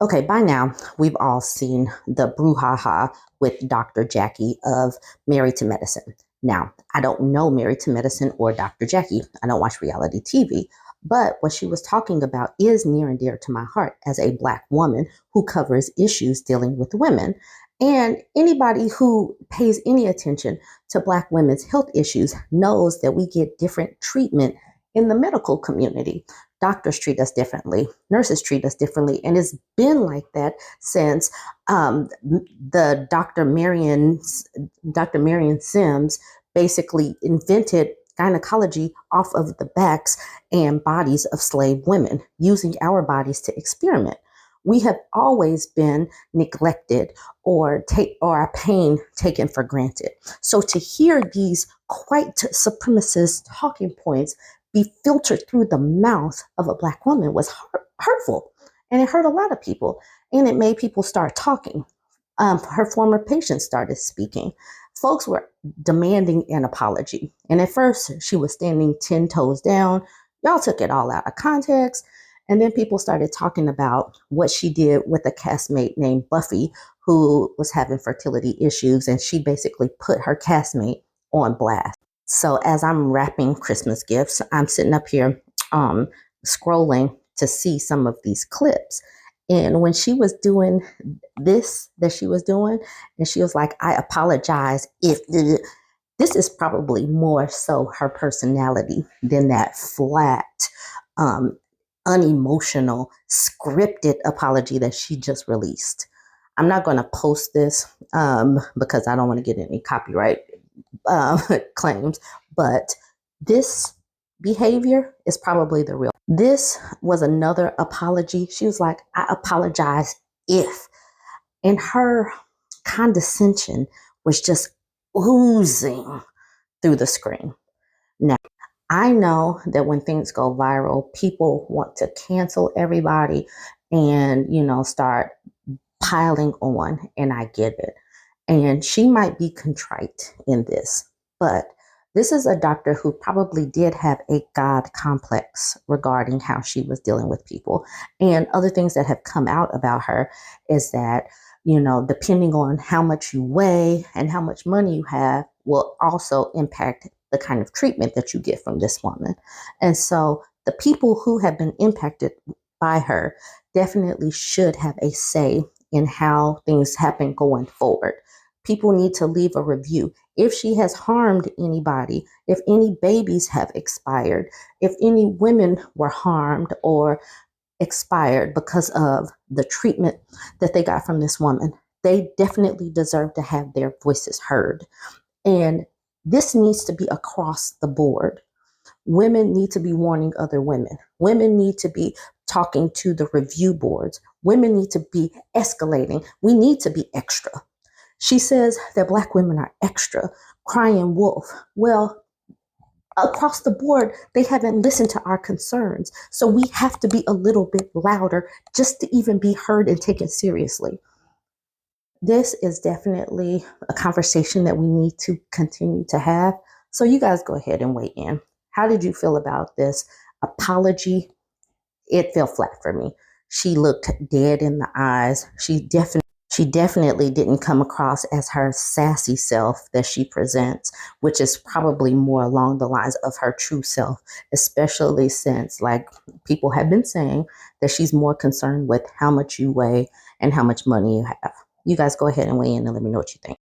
Okay, by now we've all seen the brouhaha with Dr. Jackie of Married to Medicine. Now, I don't know Married to Medicine or Dr. Jackie. I don't watch reality TV. But what she was talking about is near and dear to my heart as a Black woman who covers issues dealing with women. And anybody who pays any attention to Black women's health issues knows that we get different treatment in the medical community. Doctors treat us differently, nurses treat us differently, and it's been like that since the Dr. Marion Sims basically invented gynecology off of the backs and bodies of slave women, using our bodies to experiment. We have always been neglected or our pain taken for granted. So to hear these quite supremacist talking points be filtered through the mouth of a Black woman was hurtful. And it hurt a lot of people. And it made people start talking. Her former patients started speaking. Folks were demanding an apology. And at first, she was standing 10 toes down. Y'all took it all out of context. And then people started talking about what she did with a castmate named Buffy, who was having fertility issues. And she basically put her castmate on blast. So as I'm wrapping Christmas gifts, I'm sitting up here scrolling to see some of these clips. And when she was doing this, that she was doing, and she was like, I apologize if this is probably more so her personality than that flat, um, unemotional, scripted apology that she just released. I'm not going to post this because I don't want to get any copyright claims, but this behavior is probably the real. This was another apology. She was like, I apologize if. And her condescension was just oozing through the screen. Now, I know that when things go viral, people want to cancel everybody and, start piling on, and I get it. And she might be contrite in this, but this is a doctor who probably did have a God complex regarding how she was dealing with people. And other things that have come out about her is that, depending on how much you weigh and how much money you have, will also impact the kind of treatment that you get from this woman. And so the people who have been impacted by her definitely should have a say in how things happen going forward. People need to leave a review. If she has harmed anybody, if any babies have expired, if any women were harmed or expired because of the treatment that they got from this woman, they definitely deserve to have their voices heard. And this needs to be across the board. Women need to be warning other women. Women need to be talking to the review boards. Women need to be escalating. We need to be extra. She says that Black women are extra, crying wolf. Well, across the board, they haven't listened to our concerns. So we have to be a little bit louder just to even be heard and taken seriously. This is definitely a conversation that we need to continue to have. So you guys go ahead and weigh in. How did you feel about this apology? It fell flat for me. She looked dead in the eyes. She definitely didn't come across as her sassy self that she presents, which is probably more along the lines of her true self, especially since, like people have been saying, that she's more concerned with how much you weigh and how much money you have. You guys go ahead and weigh in and let me know what you think.